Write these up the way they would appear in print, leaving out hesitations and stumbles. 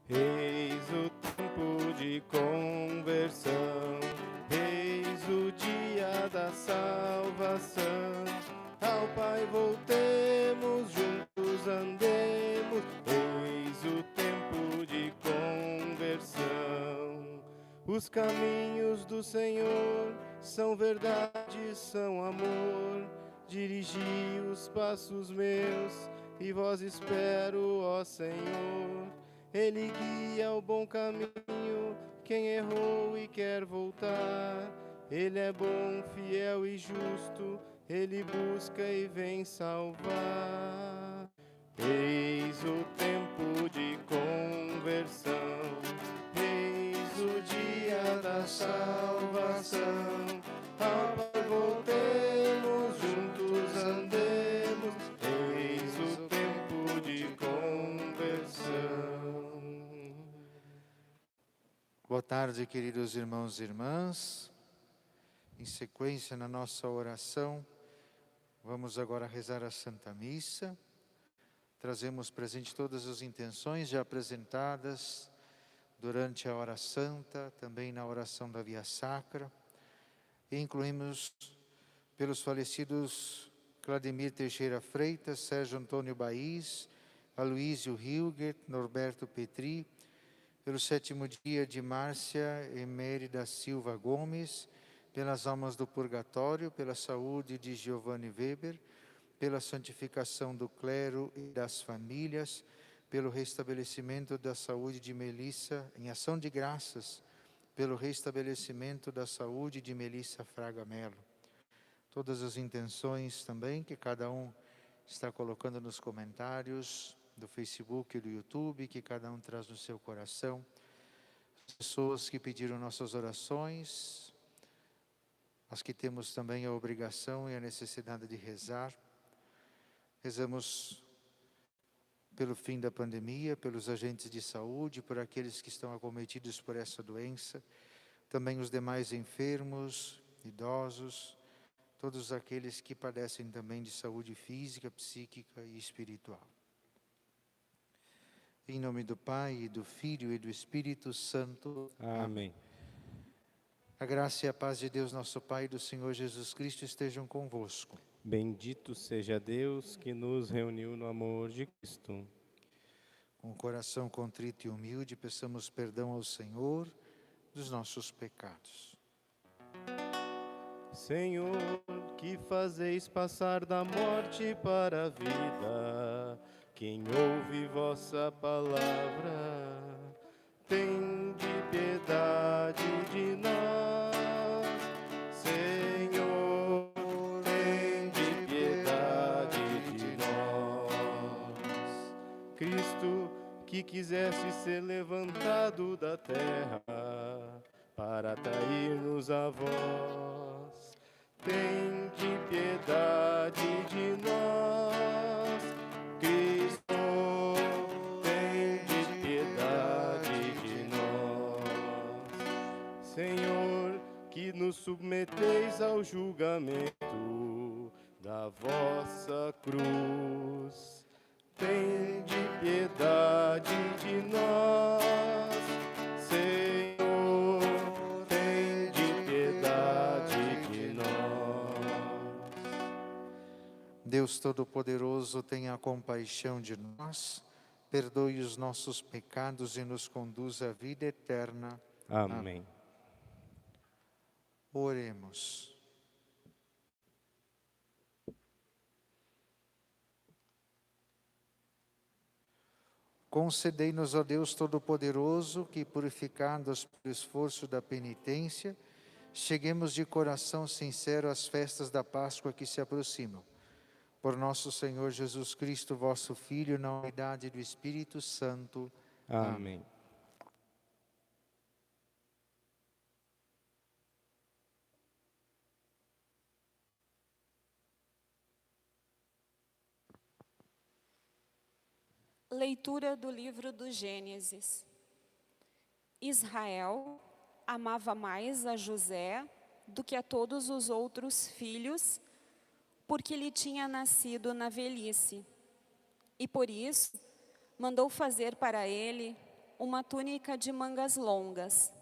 Eis o tempo de conversão, eis o dia da salvação. Ao Pai voltemos, juntos andemos, eis o tempo de conversão. Os caminhos do Senhor são verdade, são amor. Dirigi os passos meus e vós espero, ó Senhor. Ele guia o bom caminho, quem errou e quer voltar. Ele é bom, fiel e justo, ele busca e vem salvar. Eis o tempo de conversão, eis o dia da salvação. Ao Pai voltemos, juntos andemos, eis o tempo de conversão. Boa tarde, queridos irmãos e irmãs. Em sequência, na nossa oração, vamos agora rezar a Santa Missa. Trazemos presente todas as intenções já apresentadas durante a hora santa, também na oração da Via Sacra. E incluímos pelos falecidos Cladimir Teixeira Freitas, Sérgio Antônio Baís, Aloísio Hilgert, Norberto Petri, pelo 7º dia de Márcia Emérida Silva Gomes, pelas almas do purgatório, pela saúde de Giovanni Weber, pela santificação do clero e das famílias, pelo restabelecimento da saúde de Melissa, em ação de graças, pelo restabelecimento da saúde de Melissa Fraga Melo. Todas as intenções também que cada um está colocando nos comentários do Facebook e do YouTube, que cada um traz no seu coração. As pessoas que pediram nossas orações, as que temos também a obrigação e a necessidade de rezar. Rezamos pelo fim da pandemia, pelos agentes de saúde, por aqueles que estão acometidos por essa doença, também os demais enfermos, idosos, todos aqueles que padecem também de saúde física, psíquica e espiritual. Em nome do Pai, e do Filho e do Espírito Santo. Amém. A graça e a paz de Deus, nosso Pai, e do Senhor Jesus Cristo estejam convosco. Bendito seja Deus que nos reuniu no amor de Cristo. Com o coração contrito e humilde, peçamos perdão ao Senhor dos nossos pecados. Senhor, que fazeis passar da morte para a vida, quem ouve vossa palavra, tende piedade de nós. Senhor, tende piedade de nós. Cristo, que quisesse ser levantado da terra para atrair-nos a vós, tende piedade de nós. Cristo, tende piedade de nós. Senhor, que nos submeteis ao julgamento da vossa cruz, tende piedade de nós. Senhor, tende piedade de nós. Deus Todo-Poderoso, tenha compaixão de nós, perdoe os nossos pecados e nos conduza à vida eterna. Amém. Oremos. Concedei-nos, ó Deus Todo-Poderoso, que, purificados pelo esforço da penitência, cheguemos de coração sincero às festas da Páscoa que se aproximam. Por nosso Senhor Jesus Cristo, vosso Filho, na unidade do Espírito Santo. Amém. Leitura do livro do Gênesis. Israel amava mais a José do que a todos os outros filhos, porque lhe tinha nascido na velhice. E por isso mandou fazer para ele uma túnica de mangas longas.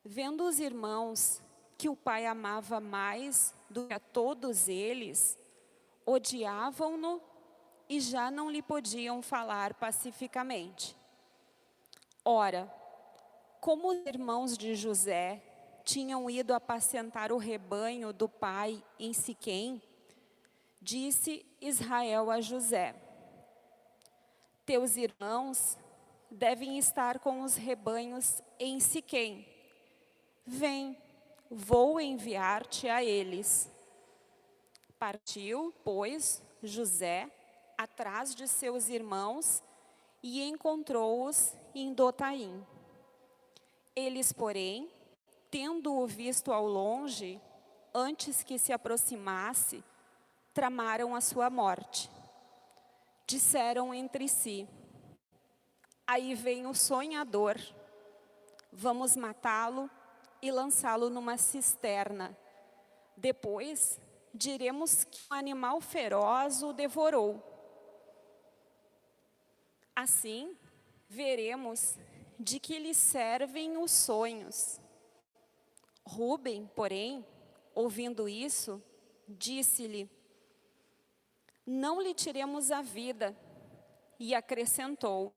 Vendo os irmãos que o pai amava mais do que a todos eles, odiavam-no e já não lhe podiam falar pacificamente. Ora, como os irmãos de José tinham ido apacentar o rebanho do pai em Siquém, disse Israel a José: teus irmãos devem estar com os rebanhos em Siquém. Vem, vou enviar-te a eles. Partiu, pois, José atrás de seus irmãos e encontrou-os em Dotaim. Eles, porém, tendo-o visto ao longe, antes que se aproximasse, tramaram a sua morte. Disseram entre si: aí vem o sonhador, vamos matá-lo e lançá-lo numa cisterna. Depois, diremos que um animal feroz o devorou. Assim, veremos de que lhe servem os sonhos. Rúben, porém, ouvindo isso, disse-lhe: não lhe tiremos a vida. E acrescentou: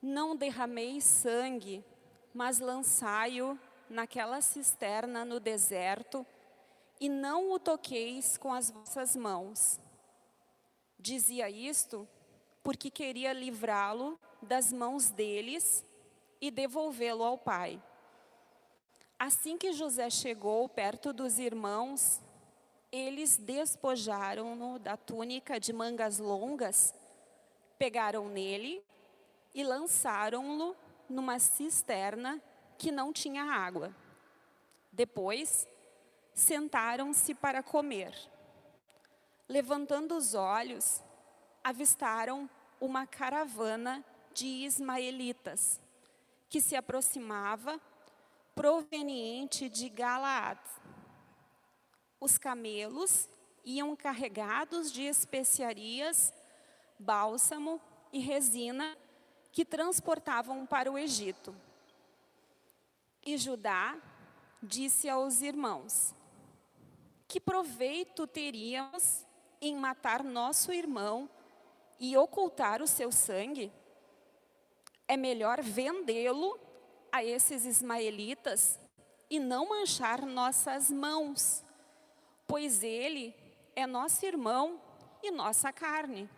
não derrameis sangue, mas lançai-o naquela cisterna no deserto, e não o toqueis com as vossas mãos. Dizia isto porque queria livrá-lo das mãos deles e devolvê-lo ao pai. Assim que José chegou perto dos irmãos, eles despojaram-no da túnica de mangas longas, pegaram nele e lançaram-no numa cisterna que não tinha água. Depois, sentaram-se para comer. Levantando os olhos, avistaram uma caravana de ismaelitas, que se aproximava, proveniente de Galaad. Os camelos iam carregados de especiarias, bálsamo e resina, que transportavam para o Egito. E Judá disse aos irmãos: que proveito teríamos em matar nosso irmão e ocultar o seu sangue? É melhor vendê-lo a esses ismaelitas e não manchar nossas mãos, pois ele é nosso irmão e nossa carne.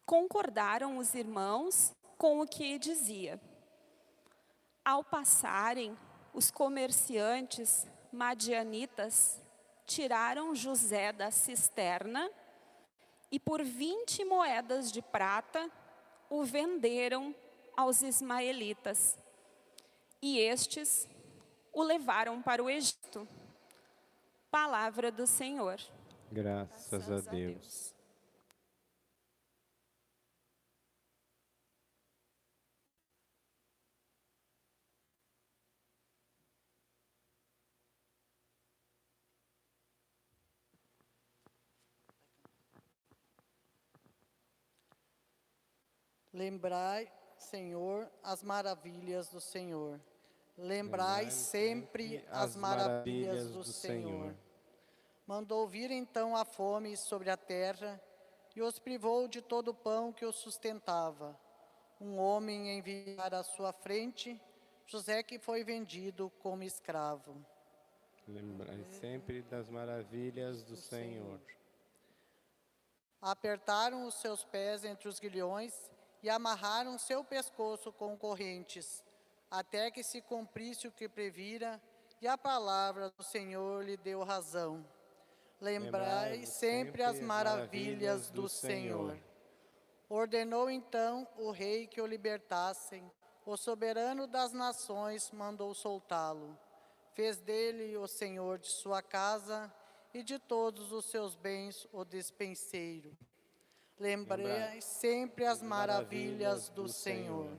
Concordaram os irmãos com o que dizia. Ao passarem, os comerciantes madianitas tiraram José da cisterna e por 20 moedas de prata o venderam aos ismaelitas. E estes o levaram para o Egito. Palavra do Senhor. Graças a Deus. Lembrai, Senhor, as maravilhas do Senhor. Lembrai sempre as maravilhas do Senhor. Mandou vir então a fome sobre a terra e os privou de todo o pão que os sustentava. Um homem enviara à sua frente, José, que foi vendido como escravo. Lembrai sempre das maravilhas do Senhor. Apertaram os seus pés entre os grilhões e amarraram seu pescoço com correntes, até que se cumprisse o que previra, e a palavra do Senhor lhe deu razão. Lembrai sempre as maravilhas do Senhor. Ordenou então o rei que o libertassem. O soberano das nações mandou soltá-lo. Fez dele o senhor de sua casa e de todos os seus bens o despenseiro. Lembrai sempre as maravilhas do Senhor.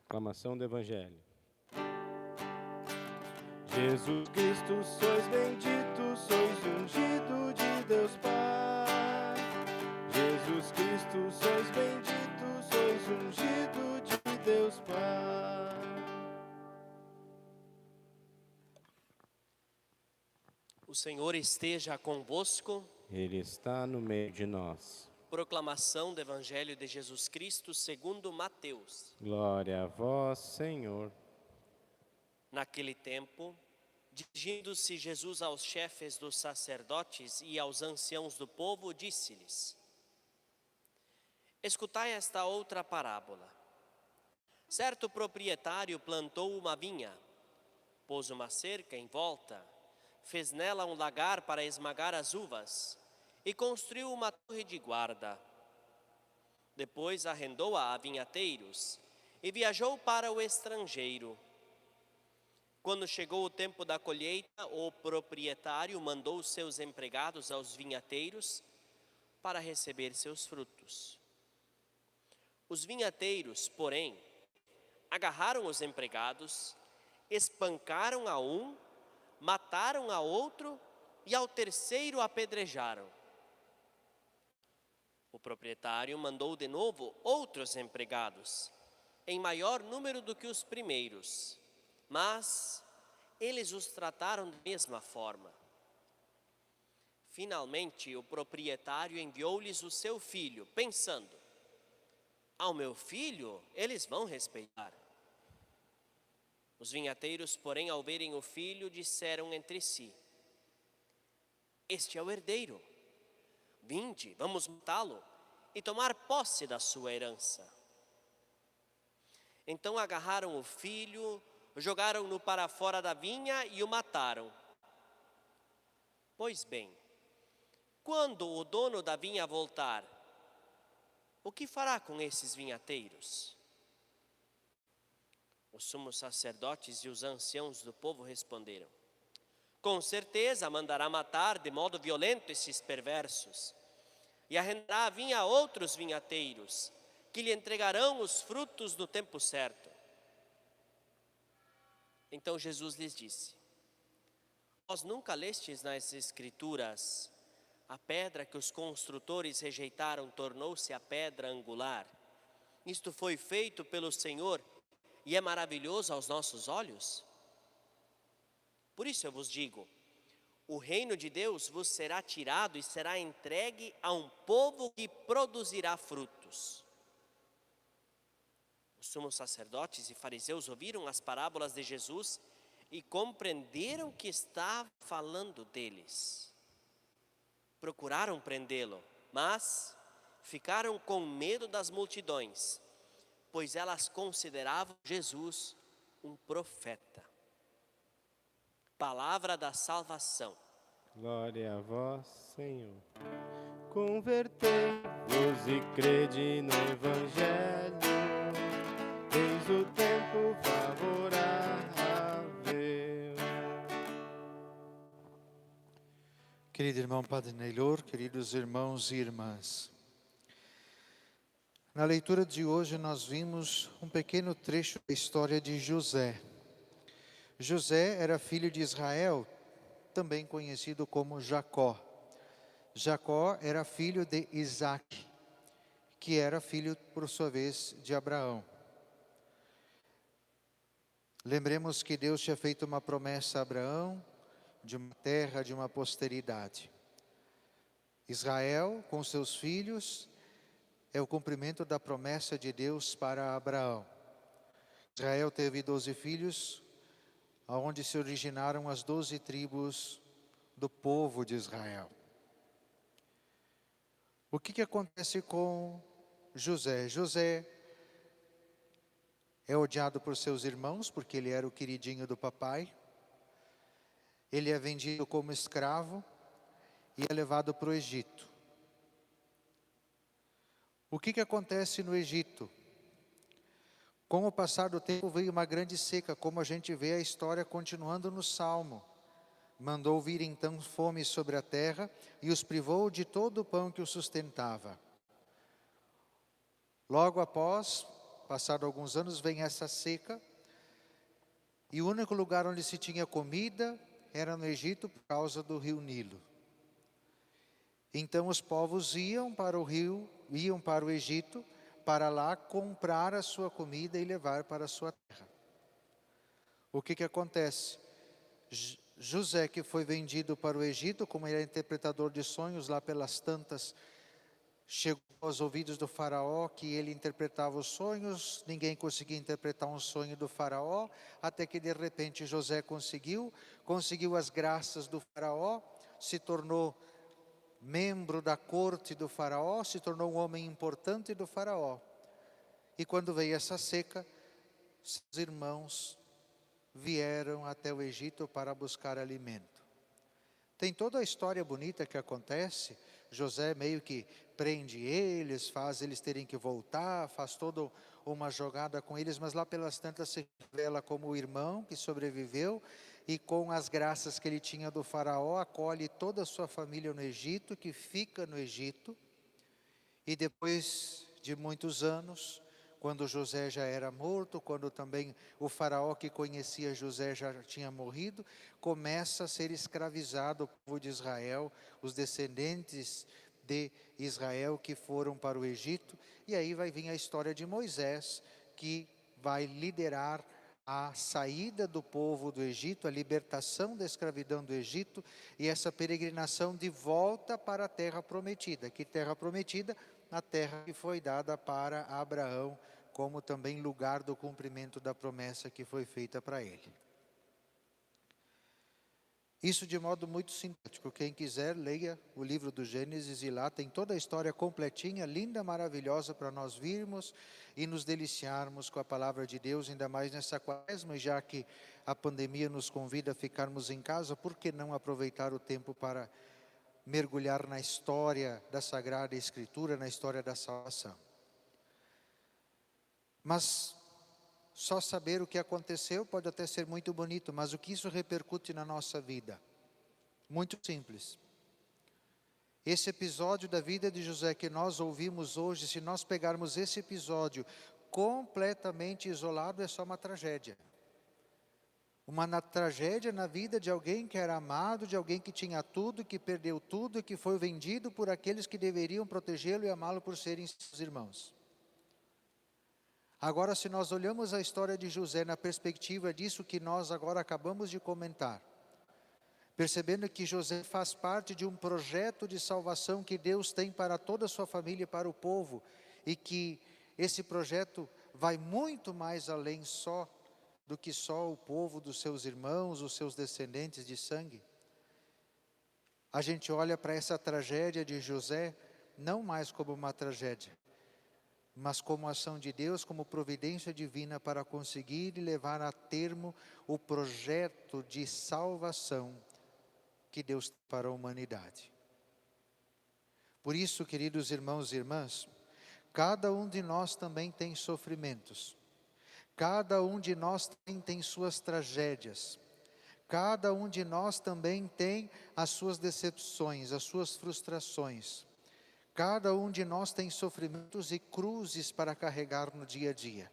Aclamação do Evangelho. Jesus Cristo, sois bendito, sois ungido de Deus Pai. Jesus Cristo, sois bendito, sois Deus Pai. O Senhor esteja convosco. Ele está no meio de nós. Proclamação do Evangelho de Jesus Cristo segundo Mateus. Glória a vós, Senhor. Naquele tempo, dirigindo-se Jesus aos chefes dos sacerdotes e aos anciãos do povo, disse-lhes: Escutai esta outra parábola. Certo proprietário plantou uma vinha, pôs uma cerca em volta, fez nela um lagar para esmagar as uvas e construiu uma torre de guarda. Depois arrendou-a a vinhateiros e viajou para o estrangeiro. Quando chegou o tempo da colheita, o proprietário mandou os seus empregados aos vinhateiros para receber seus frutos. Os vinhateiros, porém, agarraram os empregados, espancaram a um, mataram a outro e ao terceiro apedrejaram. O proprietário mandou de novo outros empregados, em maior número do que os primeiros, mas eles os trataram da mesma forma. Finalmente, o proprietário enviou-lhes o seu filho, pensando: ao meu filho eles vão respeitar. Os vinhateiros, porém, ao verem o filho, disseram entre si: Este é o herdeiro. Vinde, vamos matá-lo e tomar posse da sua herança. Então agarraram o filho, jogaram-no para fora da vinha e o mataram. Pois bem, quando o dono da vinha voltar, o que fará com esses vinhateiros? Os sumos sacerdotes e os anciãos do povo responderam: Com certeza mandará matar de modo violento esses perversos e arrendará a vinha a outros vinhateiros, que lhe entregarão os frutos no tempo certo. Então Jesus lhes disse: Vós nunca lestes nas Escrituras: a pedra que os construtores rejeitaram tornou-se a pedra angular. Isto foi feito pelo Senhor e é maravilhoso aos nossos olhos? Por isso eu vos digo: o reino de Deus vos será tirado e será entregue a um povo que produzirá frutos. Os sumos sacerdotes e fariseus ouviram as parábolas de Jesus e compreenderam que estava falando deles. Procuraram prendê-lo, mas ficaram com medo das multidões, pois elas consideravam Jesus um profeta. Palavra da salvação. Glória a vós, Senhor. Convertei-vos e crede no Evangelho. Eis o tempo favorável. Querido irmão Padre Neylor, queridos irmãos e irmãs, na leitura de hoje nós vimos um pequeno trecho da história de José. José era filho de Israel, também conhecido como Jacó. Jacó era filho de Isaac, que era filho, por sua vez, de Abraão. Lembremos que Deus tinha feito uma promessa a Abraão, de uma terra, de uma posteridade. Israel, com seus filhos, é o cumprimento da promessa de Deus para Abraão. Israel teve 12 filhos, aonde se originaram as 12 tribos do povo de Israel. O que acontece com José? José é odiado por seus irmãos, porque ele era o queridinho do papai. Ele é vendido como escravo e é levado para o Egito. O que acontece no Egito? Com o passar do tempo veio uma grande seca, como a gente vê a história continuando no Salmo. Mandou vir então fome sobre a terra e os privou de todo o pão que os sustentava. Logo após, passado alguns anos, vem essa seca. E o único lugar onde se tinha comida era no Egito por causa do rio Nilo. Então os povos iam para o rio, iam para o Egito para lá comprar a sua comida e levar para a sua terra. O que acontece? José, que foi vendido para o Egito, como ele era interpretador de sonhos, lá pelas tantas, chegou aos ouvidos do faraó que ele interpretava os sonhos, ninguém conseguia interpretar um sonho do faraó, até que de repente José conseguiu as graças do faraó, se tornou membro da corte do faraó, se tornou um homem importante do faraó. E quando veio essa seca, seus irmãos vieram até o Egito para buscar alimento. Tem toda a história bonita que acontece. José meio que prende eles, faz eles terem que voltar, faz toda uma jogada com eles, mas lá pelas tantas se revela como o irmão que sobreviveu e com as graças que ele tinha do faraó, acolhe toda a sua família no Egito, que fica no Egito. E depois de muitos anos, quando José já era morto, quando também o faraó que conhecia José já tinha morrido, começa a ser escravizado o povo de Israel, os descendentes de Israel que foram para o Egito. E aí vai vir a história de Moisés, que vai liderar a saída do povo do Egito, a libertação da escravidão do Egito e essa peregrinação de volta para a terra prometida. Que terra prometida? A terra que foi dada para Abraão, como também lugar do cumprimento da promessa que foi feita para ele. Isso de modo muito sintético. Quem quiser, leia o livro do Gênesis e lá tem toda a história completinha, linda, maravilhosa, para nós virmos e nos deliciarmos com a palavra de Deus, ainda mais nessa quaresma, já que a pandemia nos convida a ficarmos em casa, por que não aproveitar o tempo para mergulhar na história da Sagrada Escritura, na história da salvação? Mas só saber o que aconteceu pode até ser muito bonito, mas o que isso repercute na nossa vida? Muito simples. Esse episódio da vida de José que nós ouvimos hoje, se nós pegarmos esse episódio completamente isolado, é só uma tragédia. Uma tragédia na vida de alguém que era amado, de alguém que tinha tudo, que perdeu tudo e que foi vendido por aqueles que deveriam protegê-lo e amá-lo por serem seus irmãos. Agora, se nós olhamos a história de José na perspectiva disso que nós agora acabamos de comentar, percebendo que José faz parte de um projeto de salvação que Deus tem para toda a sua família e para o povo, e que esse projeto vai muito mais além do que só o povo dos seus irmãos, os seus descendentes de sangue. A gente olha para essa tragédia de José não mais como uma tragédia, mas como ação de Deus, como providência divina para conseguir e levar a termo o projeto de salvação que Deus tem para a humanidade. Por isso, queridos irmãos e irmãs, cada um de nós também tem sofrimentos, cada um de nós tem suas tragédias, cada um de nós também tem as suas decepções, as suas frustrações. Cada um de nós tem sofrimentos e cruzes para carregar no dia a dia.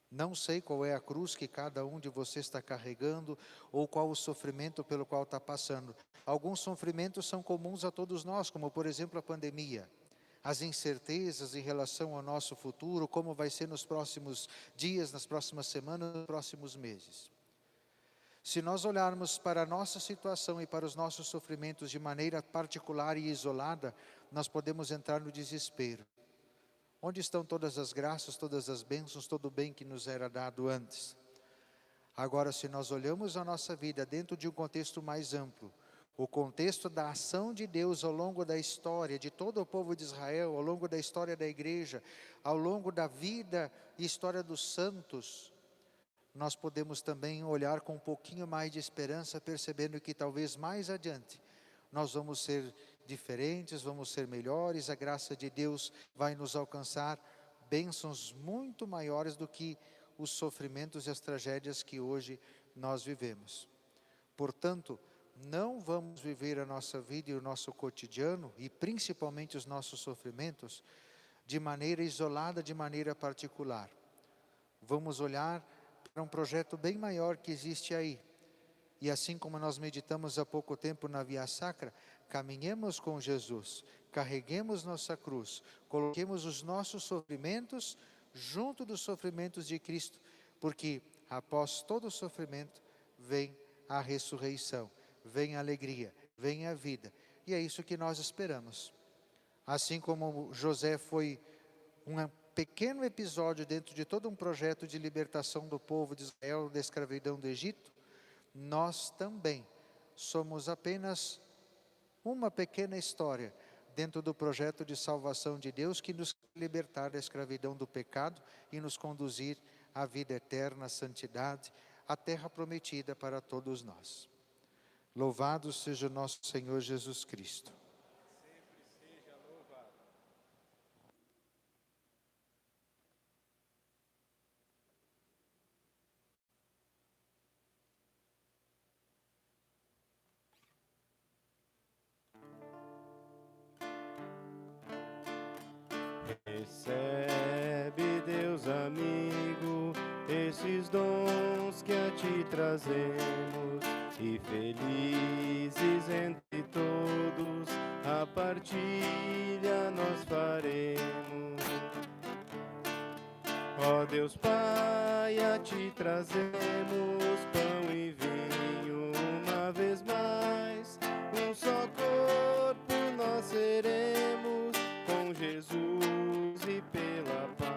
Não sei qual é a cruz que cada um de vocês está carregando, ou qual o sofrimento pelo qual está passando. Alguns sofrimentos são comuns a todos nós, como por exemplo a pandemia. As incertezas em relação ao nosso futuro, como vai ser nos próximos dias, nas próximas semanas, nos próximos meses. Se nós olharmos para a nossa situação e para os nossos sofrimentos de maneira particular e isolada, nós podemos entrar no desespero. Onde estão todas as graças, todas as bênçãos, todo o bem que nos era dado antes? Agora, se nós olhamos a nossa vida dentro de um contexto mais amplo, o contexto da ação de Deus ao longo da história de todo o povo de Israel, ao longo da história da igreja, ao longo da vida e história dos santos, nós podemos também olhar com um pouquinho mais de esperança, percebendo que talvez mais adiante nós vamos ser diferentes, vamos ser melhores, a graça de Deus vai nos alcançar bênçãos muito maiores do que os sofrimentos e as tragédias que hoje nós vivemos. Portanto, não vamos viver a nossa vida e o nosso cotidiano, e principalmente os nossos sofrimentos, de maneira isolada, de maneira particular. Vamos olhar para um projeto bem maior que existe aí. E assim como nós meditamos há pouco tempo na Via Sacra, caminhemos com Jesus, carreguemos nossa cruz, coloquemos os nossos sofrimentos junto dos sofrimentos de Cristo, porque após todo o sofrimento vem a ressurreição, vem a alegria, vem a vida. E é isso que nós esperamos. Assim como José foi um pequeno episódio dentro de todo um projeto de libertação do povo de Israel da escravidão do Egito, nós também somos apenas uma pequena história dentro do projeto de salvação de Deus que nos libertar da escravidão do pecado e nos conduzir à vida eterna, à santidade, à terra prometida para todos nós. Louvado seja o nosso Senhor Jesus Cristo. Recebe, Deus amigo, esses dons que a ti trazemos, e felizes entre todos a partilha nós faremos. Ó Deus Pai, a ti trazemos pão e vinho uma vez mais, um só corpo nós seremos com Jesus e pela paz.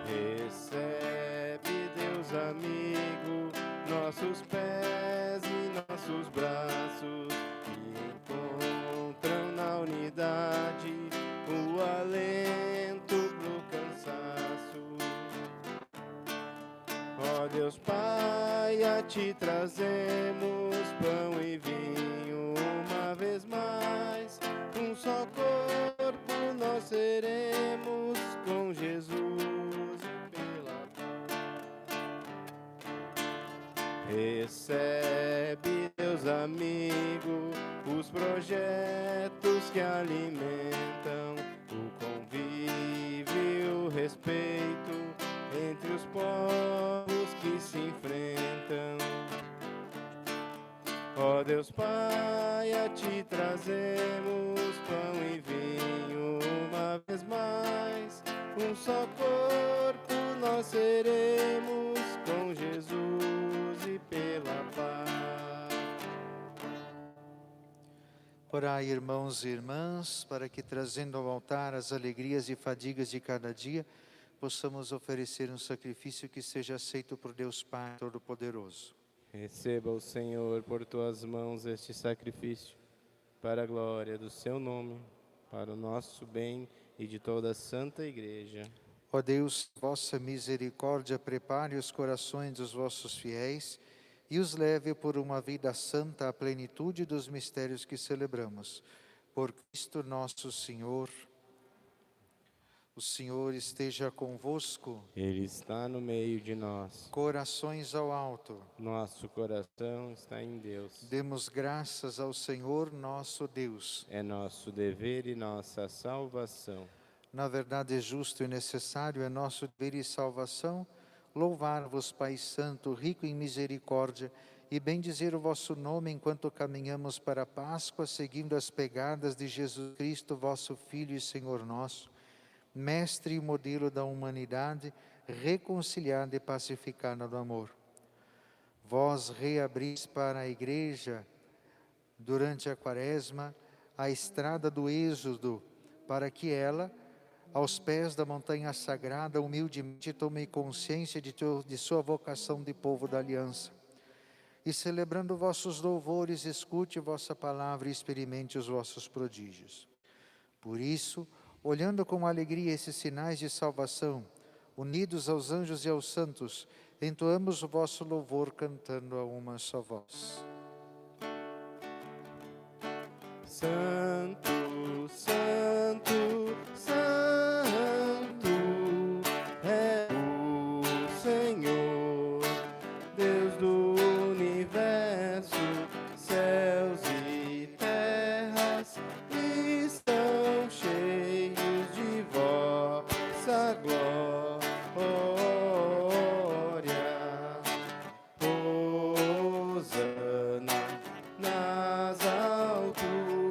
Recebe, Deus amigo, nossos pés e nossos braços, que encontram na unidade o alento pro cansaço. Ó Deus Pai, a ti trazemos pão e vinho uma vez mais, um só corpo nós seremos com Jesus e pela paz. Recebe, Deus amigo, os projetos que alimentam o convívio e o respeito entre os povos que se enfrentam. Ó Deus Pai, a ti trazemos pão e vinho uma vez mais, um só corpo nós seremos com Jesus e pela paz. Orai, irmãos e irmãs, para que trazendo ao altar as alegrias e fadigas de cada dia, possamos oferecer um sacrifício que seja aceito por Deus Pai Todo-Poderoso. Receba o Senhor por tuas mãos este sacrifício, para a glória do seu nome, para o nosso bem e de toda a Santa Igreja. Ó Deus, vossa misericórdia prepare os corações dos vossos fiéis e os leve por uma vida santa à plenitude dos mistérios que celebramos. Por Cristo nosso Senhor. O Senhor esteja convosco. Ele está no meio de nós. Corações ao alto. Nosso coração está em Deus. Demos graças ao Senhor nosso Deus. É nosso dever e nossa salvação. Na verdade, é justo e necessário, é nosso dever e salvação, louvar-vos, Pai Santo, rico em misericórdia, e bendizer o vosso nome enquanto caminhamos para a Páscoa, seguindo as pegadas de Jesus Cristo, vosso Filho e Senhor nosso, Mestre e modelo da humanidade, reconciliada e pacificada no amor. Vós reabris para a Igreja, durante a Quaresma, a estrada do Êxodo, para que ela, aos pés da montanha sagrada, humildemente tome consciência de sua vocação de povo da aliança. E celebrando vossos louvores, escute vossa palavra e experimente os vossos prodígios. Por isso, olhando com alegria esses sinais de salvação, unidos aos anjos e aos santos, entoamos o vosso louvor cantando a uma só voz. Santo, Santo, Santo é o Senhor, Deus do universo, céus e terras estão cheios de vossa glória. Hosana nas alturas.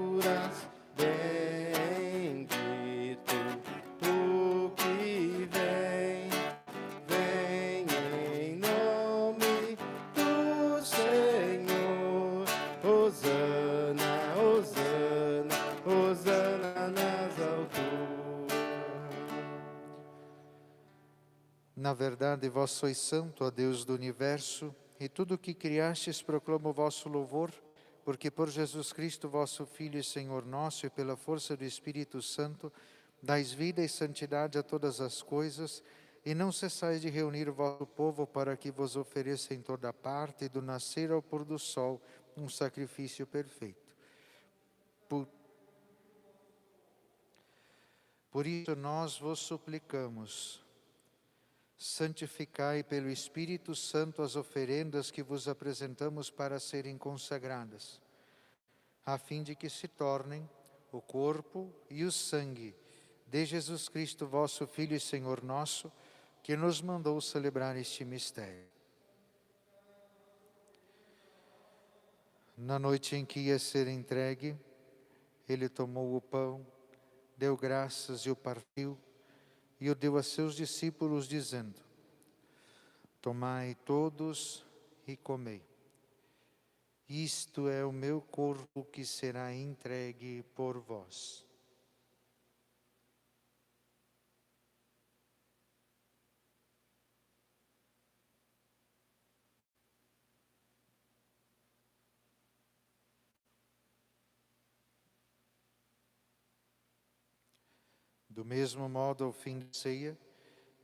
Na verdade, vós sois santo, ó Deus do universo, e tudo o que criastes proclama o vosso louvor, porque por Jesus Cristo, vosso Filho e Senhor nosso, e pela força do Espírito Santo, dais vida e santidade a todas as coisas, e não cessais de reunir o vosso povo para que vos ofereça em toda parte, do nascer ao pôr do sol, um sacrifício perfeito. Por isso nós vos suplicamos, santificai pelo Espírito Santo as oferendas que vos apresentamos para serem consagradas, a fim de que se tornem o corpo e o sangue de Jesus Cristo, vosso Filho e Senhor nosso, que nos mandou celebrar este mistério. Na noite em que ia ser entregue, ele tomou o pão, deu graças e o partiu, e o deu a seus discípulos, dizendo: tomai todos e comei. Isto é o meu corpo que será entregue por vós. Do mesmo modo, ao fim da ceia,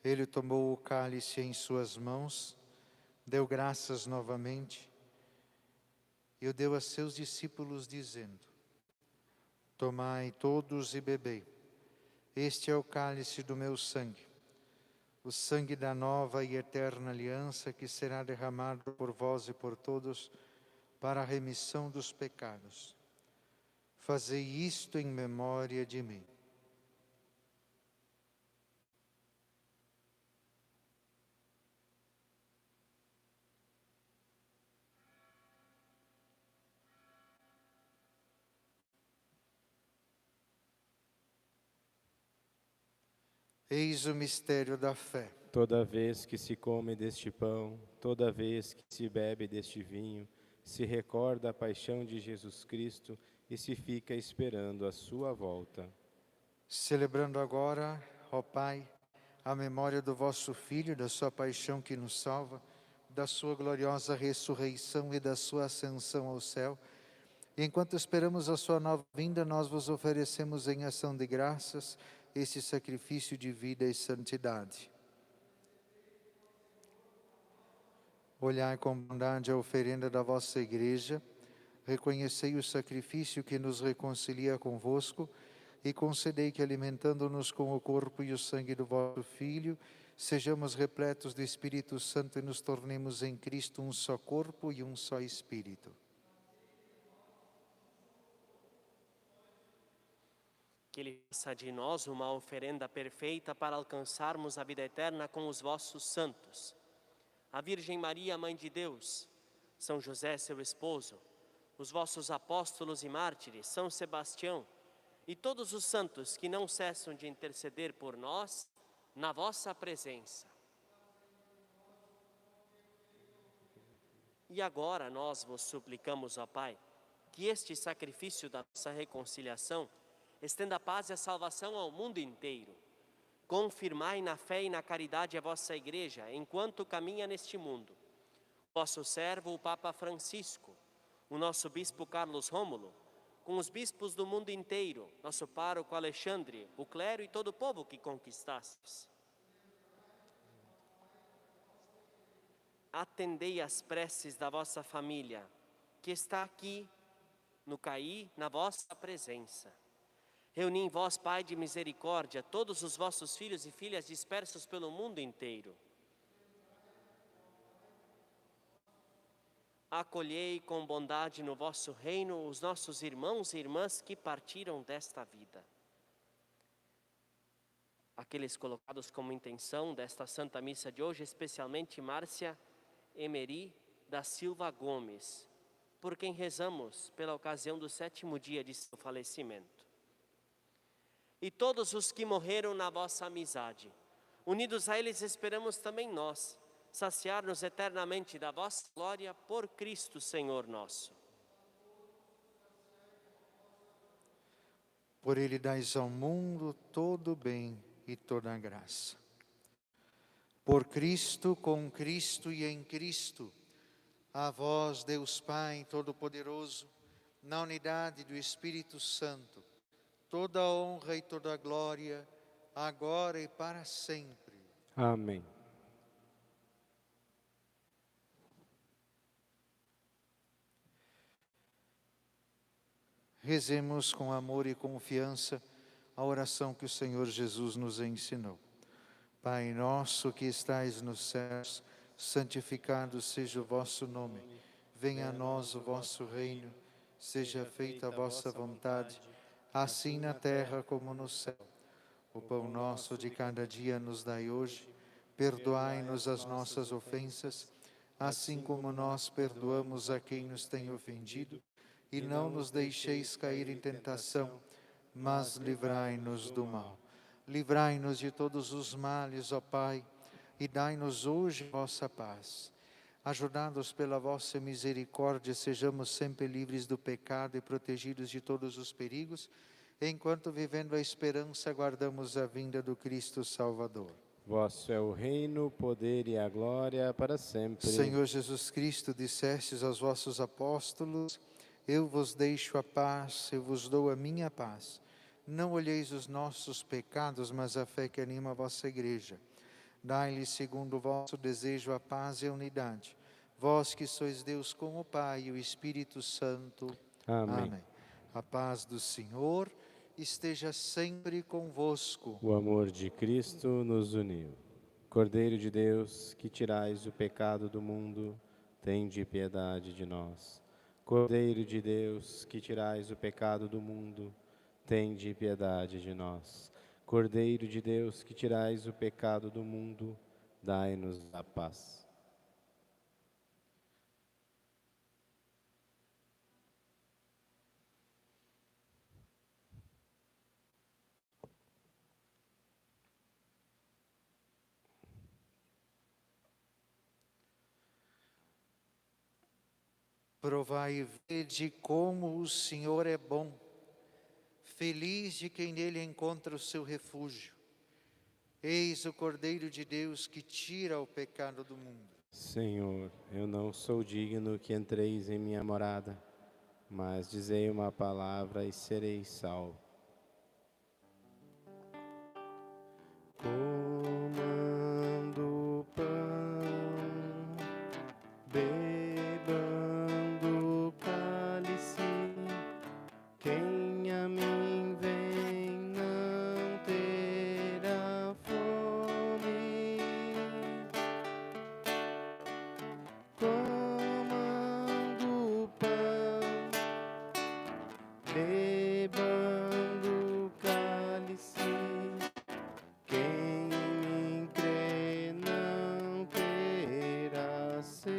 ele tomou o cálice em suas mãos, deu graças novamente e o deu a seus discípulos, dizendo: tomai todos e bebei. Este é o cálice do meu sangue, o sangue da nova e eterna aliança que será derramado por vós e por todos para a remissão dos pecados. Fazei isto em memória de mim. Eis o mistério da fé. Toda vez que se come deste pão, toda vez que se bebe deste vinho, se recorda a paixão de Jesus Cristo e se fica esperando a sua volta. Celebrando agora, ó Pai, a memória do vosso Filho, da sua paixão que nos salva, da sua gloriosa ressurreição e da sua ascensão ao céu, e enquanto esperamos a sua nova vinda, nós vos oferecemos em ação de graças esse sacrifício de vida e santidade. Olhai com bondade a oferenda da vossa Igreja, reconhecei o sacrifício que nos reconcilia convosco e concedei que, alimentando-nos com o corpo e o sangue do vosso Filho, sejamos repletos do Espírito Santo e nos tornemos em Cristo um só corpo e um só Espírito. Que Ele faça de nós uma oferenda perfeita para alcançarmos a vida eterna com os vossos santos. A Virgem Maria, Mãe de Deus, São José, seu esposo, os vossos apóstolos e mártires, São Sebastião, e todos os santos que não cessam de interceder por nós na vossa presença. E agora nós vos suplicamos, ó Pai, que este sacrifício da nossa reconciliação estenda a paz e a salvação ao mundo inteiro. Confirmai na fé e na caridade a vossa Igreja, enquanto caminha neste mundo. Vosso servo, o Papa Francisco, o nosso Bispo Carlos Rômulo, com os bispos do mundo inteiro, nosso pároco Alexandre, o clero e todo o povo que conquistastes. Atendei as preces da vossa família, que está aqui no CAI, na vossa presença. Reuni em vós, Pai de misericórdia, todos os vossos filhos e filhas dispersos pelo mundo inteiro. Acolhei com bondade no vosso reino os nossos irmãos e irmãs que partiram desta vida. Aqueles colocados como intenção desta Santa Missa de hoje, especialmente Márcia Emery da Silva Gomes, por quem rezamos pela ocasião do 7º dia de seu falecimento. E todos os que morreram na vossa amizade, unidos a eles esperamos também nós, saciar-nos eternamente da vossa glória por Cristo Senhor nosso. Por Ele dais ao mundo todo o bem e toda a graça. Por Cristo, com Cristo e em Cristo, a vós, Deus Pai Todo-Poderoso, na unidade do Espírito Santo, toda a honra e toda a glória, agora e para sempre. Amém. Rezemos com amor e confiança a oração que o Senhor Jesus nos ensinou. Pai nosso que estais nos céus, santificado seja o vosso nome. Venha a nós o vosso reino, seja feita a vossa vontade, assim na terra como no céu. O pão nosso de cada dia nos dai hoje, perdoai-nos as nossas ofensas, assim como nós perdoamos a quem nos tem ofendido, e não nos deixeis cair em tentação, mas livrai-nos do mal. Livrai-nos de todos os males, ó Pai, e dai-nos hoje vossa paz. Ajudados pela vossa misericórdia, sejamos sempre livres do pecado e protegidos de todos os perigos, enquanto vivendo a esperança aguardamos a vinda do Cristo Salvador. Vosso é o reino, o poder e a glória para sempre. Senhor Jesus Cristo, dissestes aos vossos apóstolos: eu vos deixo a paz, eu vos dou a minha paz. Não olheis os nossos pecados, mas a fé que anima a vossa igreja. Dai-lhe, segundo o vosso desejo, a paz e a unidade. Vós que sois Deus com o Pai e o Espírito Santo. Amém. A paz do Senhor esteja sempre convosco. O amor de Cristo nos uniu. Cordeiro de Deus, que tirais o pecado do mundo, tende piedade de nós. Cordeiro de Deus, que tirais o pecado do mundo, tende piedade de nós. Cordeiro de Deus, que tirais o pecado do mundo, dai-nos a paz. Provai e vede como o Senhor é bom. Feliz de quem nele encontra o seu refúgio. Eis o Cordeiro de Deus que tira o pecado do mundo. Senhor, eu não sou digno que entreis em minha morada, mas dizei uma palavra e serei salvo. Comando o pão, bebando o cálice, quem a mim vem não terá fome. Comando o pão, bebando o cálice, quem em mim crê não terá sede.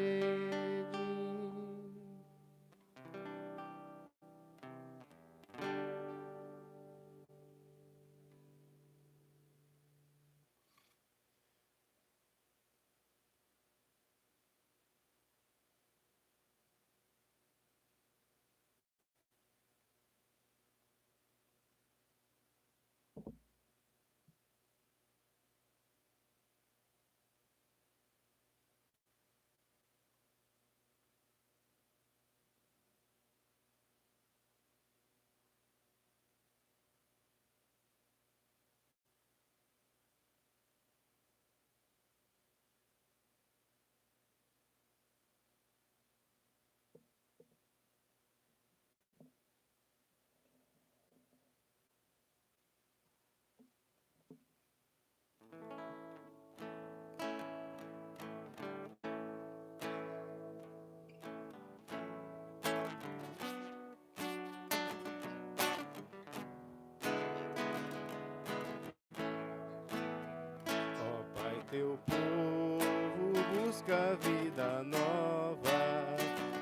Ó Pai, teu povo busca vida nova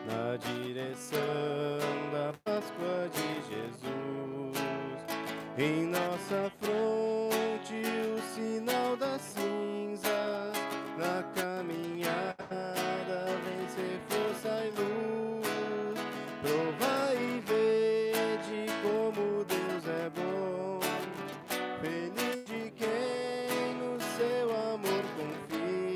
na direção da Páscoa de Jesus. Em nossa fronte o sinal das cinzas, na caminhada vencer força e luz. Provai e vede como Deus é bom, feliz de quem no seu amor confia.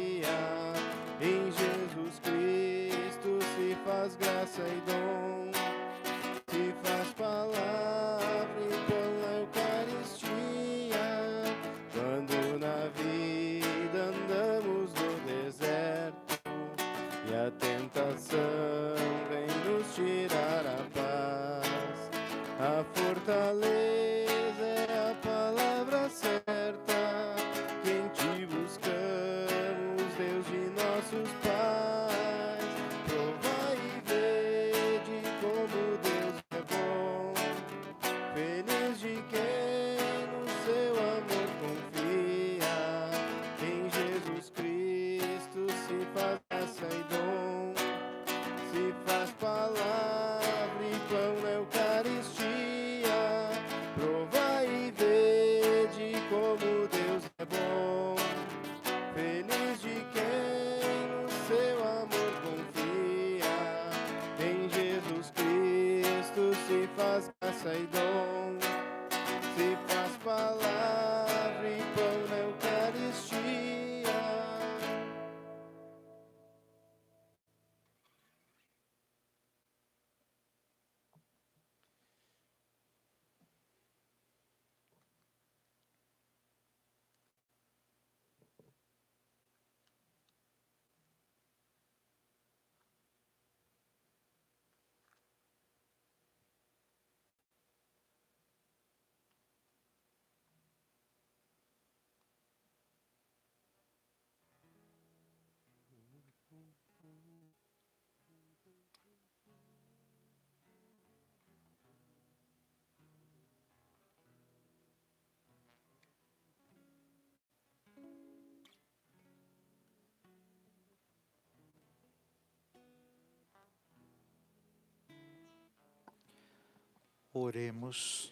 Oremos.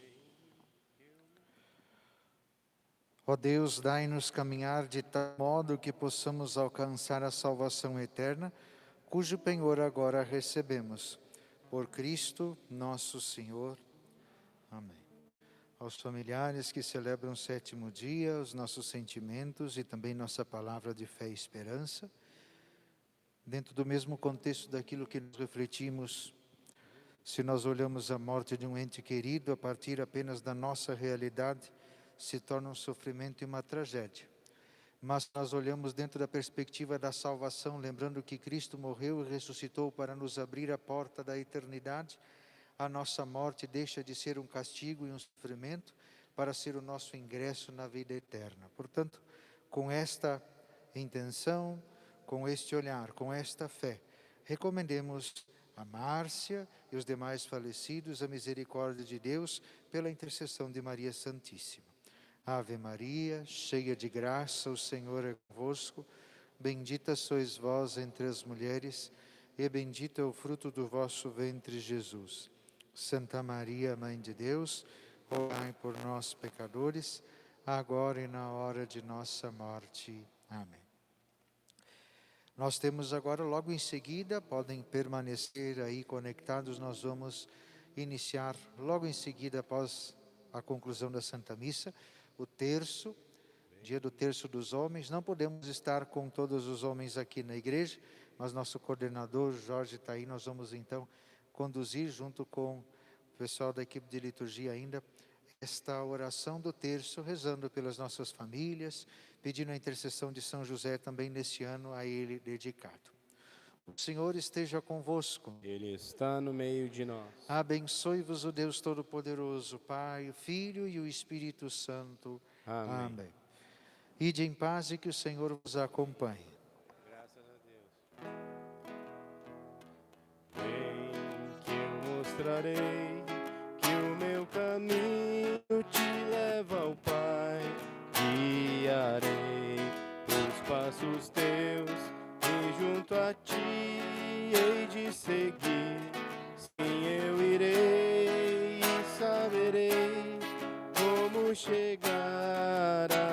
Ó Deus, dai-nos caminhar de tal modo que possamos alcançar a salvação eterna, cujo penhor agora recebemos. Por Cristo nosso Senhor. Amém. Aos familiares que celebram o 7º dia, os nossos sentimentos e também nossa palavra de fé e esperança, dentro do mesmo contexto daquilo que nos refletimos, se nós olhamos a morte de um ente querido a partir apenas da nossa realidade, se torna um sofrimento e uma tragédia. Mas nós olhamos dentro da perspectiva da salvação, lembrando que Cristo morreu e ressuscitou para nos abrir a porta da eternidade, a nossa morte deixa de ser um castigo e um sofrimento para ser o nosso ingresso na vida eterna. Portanto, com esta intenção, com este olhar, com esta fé, recomendemos a Márcia e os demais falecidos a misericórdia de Deus pela intercessão de Maria Santíssima. Ave Maria, cheia de graça, o Senhor é convosco. Bendita sois vós entre as mulheres, e bendito é o fruto do vosso ventre, Jesus. Santa Maria, Mãe de Deus, rogai por nós, pecadores, agora e na hora de nossa morte. Amém. Nós temos agora, logo em seguida, podem permanecer aí conectados, nós vamos iniciar, logo em seguida, após a conclusão da Santa Missa, o terço, dia do terço dos homens. Não podemos estar com todos os homens aqui na igreja, mas nosso coordenador, Jorge, está aí. Nós vamos então conduzir, junto com o pessoal da equipe de liturgia ainda, esta oração do terço, rezando pelas nossas famílias, pedindo a intercessão de São José também nesse ano a ele dedicado. O Senhor esteja convosco. Ele está no meio de nós. Abençoe-vos o Deus Todo-Poderoso, Pai, o Filho e o Espírito Santo. Amém. Amém. Ide em paz e que o Senhor vos acompanhe. Graças a Deus. Vem que eu mostrarei que o meu caminho te leva ao Pai. Guiarei os passos teus e junto a ti hei de seguir. Sim, eu irei e saberei como chegar a